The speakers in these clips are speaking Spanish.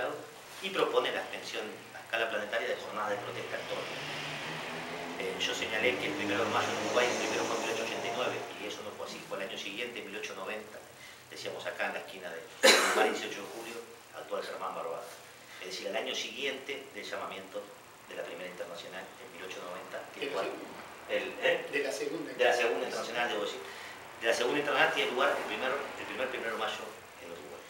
Estado y propone la extensión a escala planetaria de jornadas de protesta en todo el mundo. Yo señalé que el 1 de mayo en Uruguay, el primero fue en 1889, y eso no fue así, fue el año siguiente, 1890, decíamos acá en la esquina de Uruguay, 18 de julio, actual Germán Barbado. Es decir, al año siguiente del llamamiento de la primera internacional, en 1890, que igual, de la segunda internacional, debo decir. De la segunda internacional tiene lugar el primer 1 de mayo en Uruguay.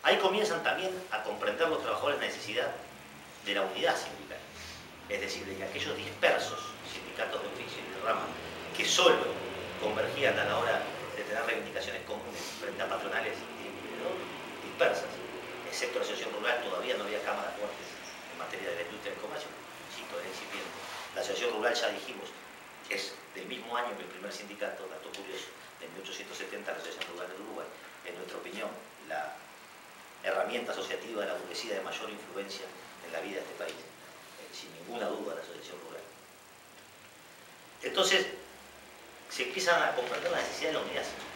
Ahí comienzan también a comprender los trabajadores la necesidad de la unidad sindical. Es decir, de que aquellos dispersos sindicatos de oficio y de rama que solo convergían a la hora de tener reivindicaciones comunes frente a patronales dispersas, excepto la asociación rural, todavía no había cámaras fuertes en materia de la industria del comercio, insisto, era incipiente. La asociación rural, ya dijimos, es del mismo año que el primer sindicato, dato curioso, de 1870, la Asociación Rural de Uruguay. En nuestra opinión, la herramienta asociativa de la burguesía de mayor influencia en la vida de este país, sin ninguna duda, la asociación rural. Entonces, se empiezan a comprender la necesidad de la unidad sindical.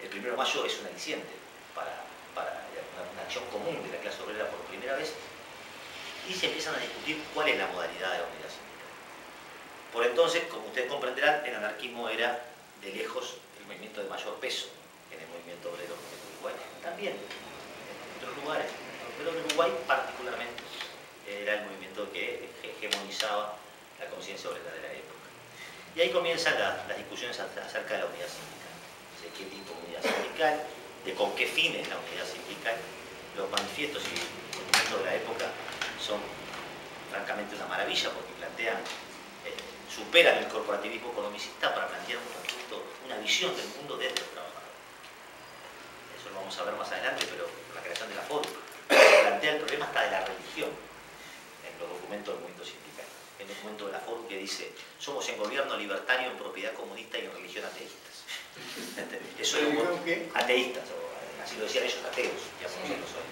El 1 de mayo es un aliciente para una acción común de la clase obrera por primera vez, y se empiezan a discutir cuál es la modalidad de la unidad sindical. Por entonces, como ustedes comprenderán, el anarquismo era de lejos el movimiento de mayor peso en el movimiento obrero en Uruguay. También en otros lugares, pero en Uruguay particularmente era el movimiento que hegemonizaba la conciencia obrera de la época. Y ahí comienzan las discusiones acerca de la unidad sindical. De qué tipo de unidad sindical, de con qué fines la unidad sindical. Los manifiestos y documentos de la época son francamente una maravilla porque plantean, superan el corporativismo economicista para plantear una visión del mundo desde los trabajadores. Eso lo vamos a ver más adelante, pero la creación de la FORU plantea el problema hasta de la religión en los documentos del movimiento sindical. El documento de la FORU que dice: somos en gobierno libertario, en propiedad comunista y en religión ateístas. Eso lo ateístas, o así lo decían ellos, ateos, ya conocemos hoy.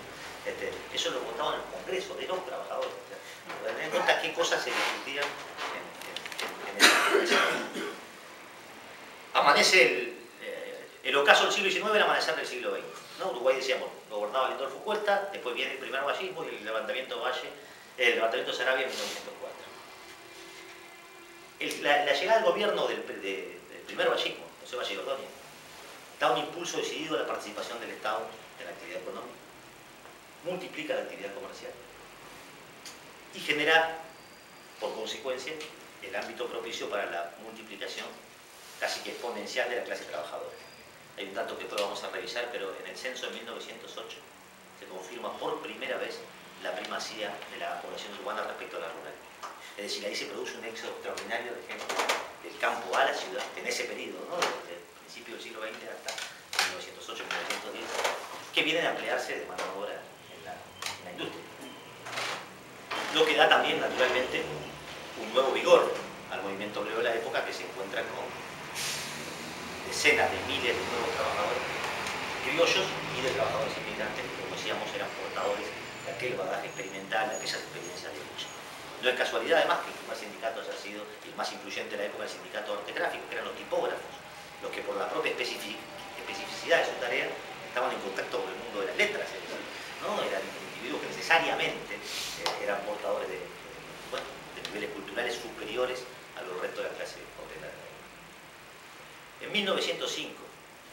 Eso lo votaban en los congresos de los trabajadores. Tener en cuenta qué cosas se discutían en el Amanece el ocaso del siglo XIX, el amanecer del siglo XX. ¿No? Uruguay, decíamos, lo gobernaba Lindolfo Cuesta, después viene el primer vallismo y el levantamiento de Valle, el levantamiento de Sarabia en 1904. La llegada al gobierno del primer vallismo, José Valle Ordóñez, da un impulso decidido a la participación del Estado en la actividad económica, multiplica la actividad comercial y genera, por consecuencia, el ámbito propicio para la multiplicación casi que exponencial de la clase trabajadora. Hay un dato que después vamos a revisar, pero en el censo de 1908 se confirma por primera vez la primacía de la población urbana respecto a la rural. Es decir, ahí se produce un éxodo extraordinario de gente del campo a la ciudad, en ese periodo, ¿no? Desde el principio del siglo XX hasta 1908-1910, que vienen a emplearse de mano de obra en la industria. Lo que da también, naturalmente, un nuevo vigor al movimiento obrero de la época, que se encuentra con decenas de miles de nuevos trabajadores criollos y de trabajadores inmigrantes que, como decíamos, eran portadores de aquel bagaje experimental, de aquellas experiencias de lucha. No es casualidad, además, que el primer sindicato haya sido el más influyente de la época, el sindicato de arte gráfico, que eran los tipógrafos, los que por la propia especificidad de su tarea estaban en contacto con el mundo de las letras, es decir, ¿no? Eran individuos que necesariamente eran portadores de niveles culturales superiores a los restos de la clase obrera. En 1905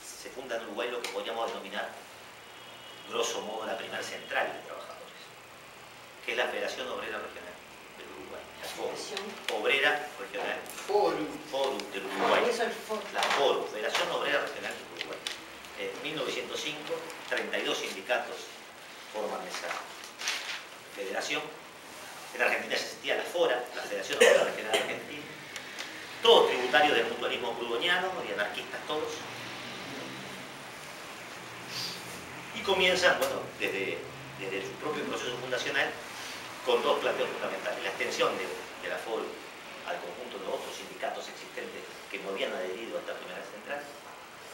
se funda en Uruguay lo que podríamos denominar, grosso modo, la primera central de trabajadores, que es la Federación Obrera Regional del Uruguay, la FORU, Obrera Regional, FORU del Uruguay, la FORU, Federación Obrera Regional del Uruguay. En 1905, 32 sindicatos forman esa federación. En Argentina existía la FORA, la Federación Obrera Regional Argentina, todos tributarios del mutualismo burgoñano y anarquistas todos. Y comienzan, bueno, desde su propio proceso fundacional, con dos planteos fundamentales: la extensión de la FORU al conjunto de otros sindicatos existentes que no habían adherido a esta primera central,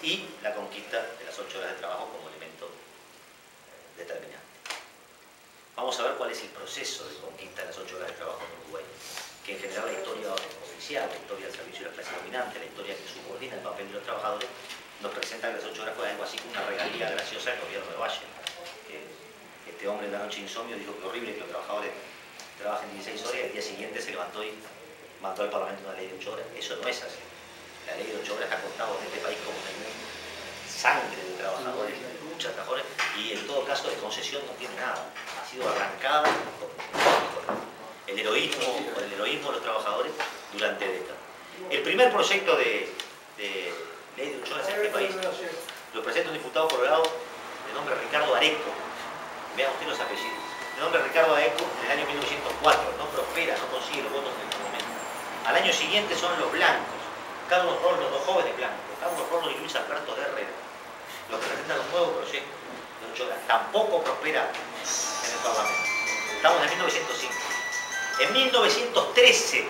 y la conquista de las 8 horas de trabajo como elemento determinante. Vamos a ver cuál es el proceso de conquista de las 8 horas de trabajo en Uruguay, que en general la historia oficial, la historia del servicio de la clase dominante, la historia que subordina el papel de los trabajadores, nos presenta que las 8 horas fue algo así como una regalía graciosa del gobierno de Valle, que este hombre en la noche de insomnio dijo que horrible que los trabajadores trabajen 16 horas y al día siguiente se levantó y mandó al Parlamento una ley de 8 horas. Eso no es así. La ley de 8 horas ha costado en este país como sangre de trabajadores, muchos trabajadores, y en todo caso de concesión no tiene nada. Ha sido arrancada por el heroísmo de los trabajadores durante décadas. El primer proyecto de ley de 8 horas en este país lo presenta un diputado colorado de nombre Ricardo Areco. Vean usted los apellidos. De nombre Ricardo Areco en el año 1904. No prospera, no consigue los votos en este momento. Al año siguiente son los blancos. Carlos Rollo, los dos jóvenes blancos, Carlos Rollo y Luis Alberto de Herrera, los que presentan un nuevo proyecto de 8 horas. Tampoco prospera en el Parlamento. Estamos en 1905. En 1913,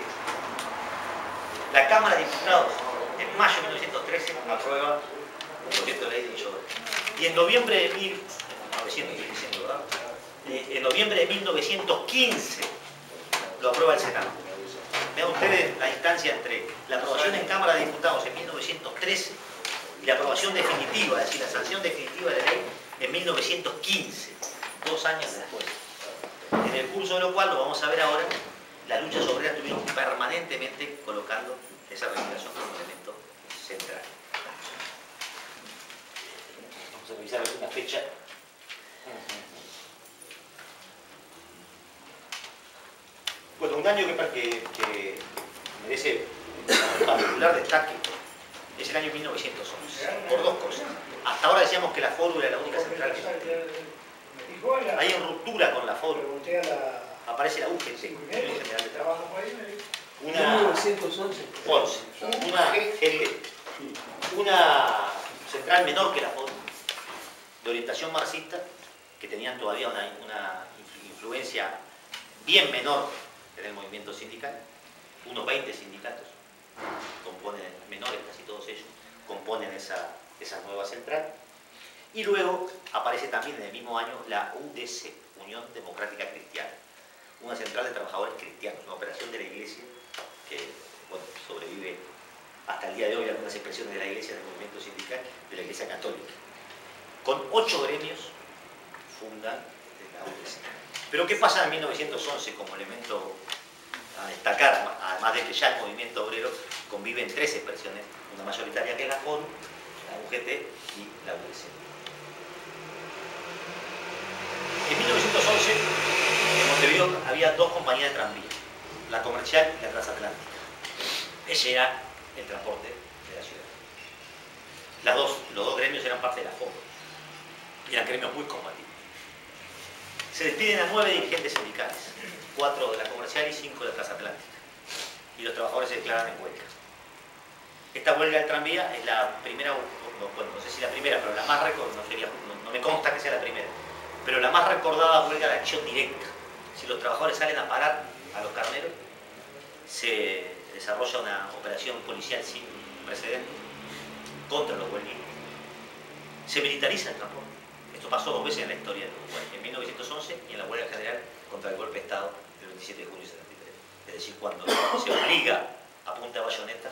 la Cámara de Diputados, en mayo de 1913, aprueba un proyecto de ley de 8 horas. Y en noviembre de 1915 lo aprueba el Senado. Vean ustedes la distancia entre la aprobación en Cámara de Diputados en 1913 y la aprobación definitiva, es decir, la sanción definitiva de la ley en 1915, 2 años después. En el curso de lo cual, lo vamos a ver ahora, las luchas obreras estuvieron permanentemente colocando esa reivindicación como elemento central. Vamos a revisar alguna fecha. Bueno, un año que merece particular destaque es el año 1911, por dos cosas. Hasta ahora decíamos que la FORU era la única central que existía. Hay en ruptura con la FORU. Aparece la UGT, Unión General de Trabajo. Una central menor que la FORU, de orientación marxista, que tenían todavía una influencia bien menor en el movimiento sindical. Unos 20 sindicatos componen, menores casi todos ellos, componen esa nueva central. Y luego aparece también en el mismo año la UDC, Unión Democrática Cristiana, una central de trabajadores cristianos, una operación de la Iglesia que bueno, sobrevive hasta el día de hoy algunas expresiones de la Iglesia del movimiento sindical, de la Iglesia Católica. Con 8 gremios fundan la UDC. Pero ¿qué pasa en 1911 como elemento a destacar? Además de que ya el movimiento obrero convive en 3 expresiones, una mayoritaria que es la FORU, la UGT y la UDC. En 1911, en Montevideo había 2 compañías de tranvía, la comercial y la transatlántica. Ese era el transporte de la ciudad. Los dos gremios eran parte de la FORU y eran gremios muy combativos. Se despiden a 9 dirigentes sindicales, 4 de la comercial y 5 de la transatlántica. Y los trabajadores se declaran en huelga. Esta huelga del tranvía es la primera, bueno, no sé si la primera, pero la más recordada, no me consta que sea la primera, pero la más recordada huelga de acción directa. Si los trabajadores salen a parar a los carneros, se desarrolla una operación policial sin precedentes contra los huelguistas. Se militariza el transporte. Esto pasó 2 veces en la historia de Uruguay, en 1911 y en la huelga general contra el golpe de Estado del 27 de junio de 73. Es decir, cuando se obliga a punta de bayoneta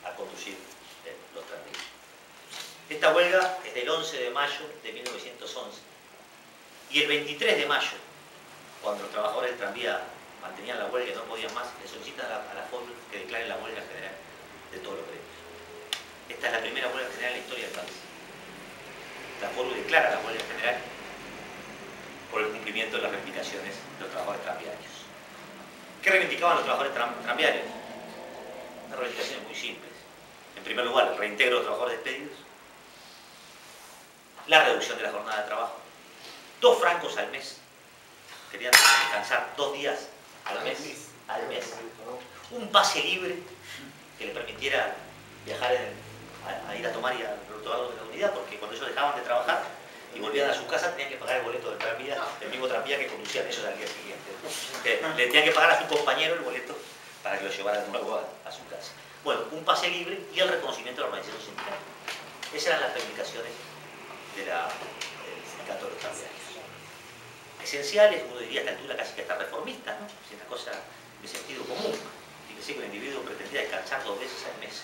a conducir los tranvías. Esta huelga es del 11 de mayo de 1911. Y el 23 de mayo, cuando los trabajadores del tranvía mantenían la huelga y no podían más, le solicitan a la FORU que declare la huelga general de todos los gremios. Esta es la primera huelga general en la historia del país. La FORU declara la huelga general por el cumplimiento de las reivindicaciones de los trabajadores tranviarios. ¿Qué reivindicaban los trabajadores tranviarios? Unas reivindicaciones muy simples. En primer lugar, el reintegro de los trabajadores despedidos, la reducción de la jornada de trabajo, 2 francos al mes, querían descansar 2 días al mes, un pase libre que le permitiera viajar a ir a tomar y al autobús de la unidad, porque cuando ellos dejaban de trabajar y volvían a su casa tenían que pagar el boleto del tranvía, el mismo tranvía que conducían ellos al día siguiente. Le tenían que pagar a su compañero el boleto para que lo llevara de nuevo a su casa. Bueno, un pase libre y el reconocimiento de la organización sindical. Esas eran las reivindicaciones del sindicato de los tranviarios. Esenciales, uno diría a esta altura casi que hasta reformistas, ¿no? Es una cosa de sentido común. Fíjense que el individuo pretendía descansar 2 veces al mes.